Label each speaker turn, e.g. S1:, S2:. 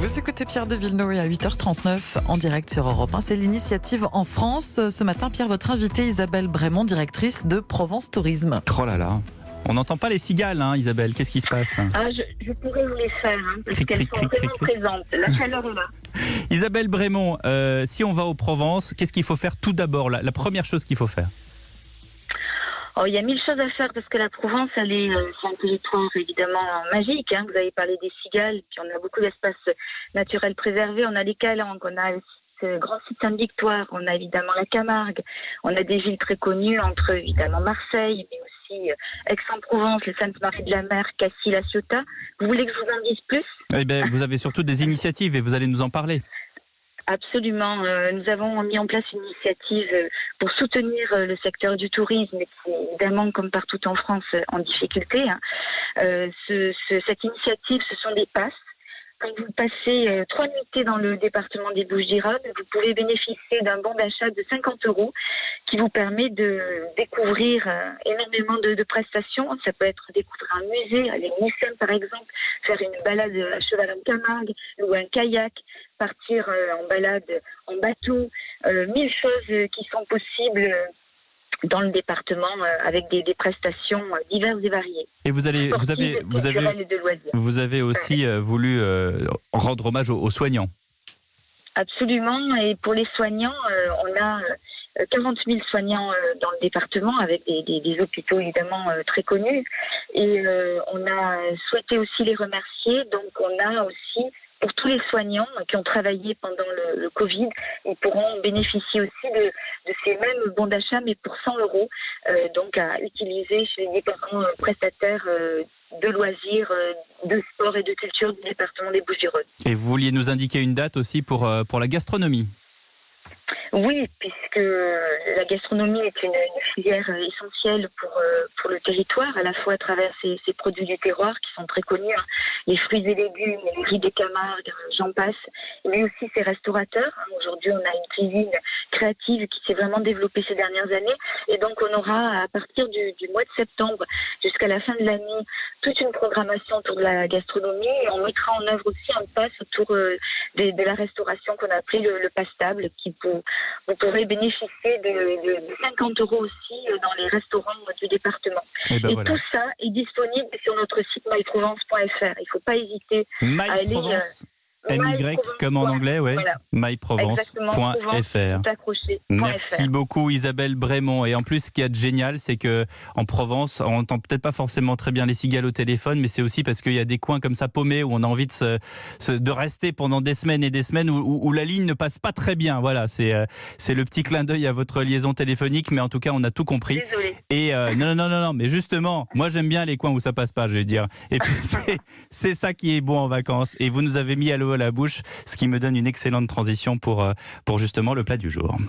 S1: Vous écoutez Pierre de Villeneuve à 8h39 en direct sur Europe 1. C'est l'initiative en France. Ce matin, Pierre, votre invitée Isabelle Brémond, directrice de Provence Tourisme.
S2: Oh là là, on n'entend pas les cigales, hein, Isabelle. Qu'est-ce qui se passe?
S3: Je pourrais vous les faire, parce
S2: Cric,
S3: qu'elles
S2: cric,
S3: sont
S2: cric,
S3: vraiment
S2: cric, cric.
S3: présentes. La chaleur est là.
S2: Isabelle Brémond, si on va aux Provence, qu'est-ce qu'il faut faire tout d'abord, la première chose qu'il faut faire?
S3: Il y a mille choses à faire parce que la Provence, c'est un territoire évidemment magique. Vous avez parlé des cigales, puis on a beaucoup d'espaces naturels préservés. On a les Calanques, on a ce grand site Sainte-Victoire, on a évidemment la Camargue, on a des villes très connues entre évidemment Marseille, mais aussi Aix-en-Provence, les Sainte-Marie-de-la-Mer, Cassis, La Ciotat. Vous voulez que je vous en dise plus?
S2: Eh bien, vous avez surtout des initiatives et vous allez nous en parler.
S3: Absolument. Nous avons mis en place une initiative pour soutenir le secteur du tourisme, qui est évidemment, comme partout en France, en difficulté. Cette initiative, ce sont des passes. Quand vous passez 3 nuitées dans le département des Bouches-du-Rhône, vous pouvez bénéficier d'un bon d'achat de 50 € qui vous permet de découvrir énormément de prestations. Ça peut être découvrir un musée, aller au Mucem par exemple, faire une balade à cheval en Camargue ou un kayak, partir en balade en bateau. 1000 choses qui sont possibles dans le département avec des prestations diverses et variées.
S2: Et vous avez aussi voulu rendre hommage aux soignants.
S3: Absolument. Et pour les soignants, on a 40 000 soignants dans le département avec des hôpitaux évidemment très connus. Et on a souhaité aussi les remercier. Donc on a aussi, pour tous les soignants qui ont travaillé pendant le Covid, ils pourront bénéficier aussi de ces mêmes bons d'achat, mais pour 100 €, donc à utiliser chez les différents prestataires de loisirs, de sport et de culture du département des Bouches-du-Rhône.
S2: Et vous vouliez nous indiquer une date aussi pour la gastronomie?
S3: Oui, puisque la gastronomie est une filière essentielle pour le territoire, à la fois à travers ces produits du terroir qui sont très connus, les fruits et légumes, les riz des Camargues, j'en passe, mais aussi ces restaurateurs. Aujourd'hui, on a une cuisine créative qui s'est vraiment développée ces dernières années, et donc on aura à partir du mois de septembre jusqu'à la fin de l'année toute une programmation autour de la gastronomie, et on mettra en œuvre aussi un pass autour de la restauration qu'on a appelé le pass table, vous pourrez bénéficier de 50 € aussi dans les restaurants du département. Et
S2: voilà.
S3: Tout ça est disponible sur notre site myprovence.fr. Il ne faut pas hésiter à aller...
S2: MY comme en anglais, ouais.
S3: Voilà.
S2: myprovence.fr. Merci beaucoup Isabelle Brémond. Et en plus, ce qu'il y a de génial, c'est que en Provence, on n'entend peut-être pas forcément très bien les cigales au téléphone, mais c'est aussi parce qu'il y a des coins comme ça paumés où on a envie de rester pendant des semaines et des semaines où la ligne ne passe pas très bien. Voilà, c'est le petit clin d'œil à votre liaison téléphonique, mais en tout cas, on a tout compris.
S3: Désolée.
S2: Et non, mais justement, moi j'aime bien les coins où ça passe pas, je vais dire. Et puis c'est ça qui est bon en vacances. Et vous nous avez mis à l'eau à la bouche, ce qui me donne une excellente transition pour justement le plat du jour.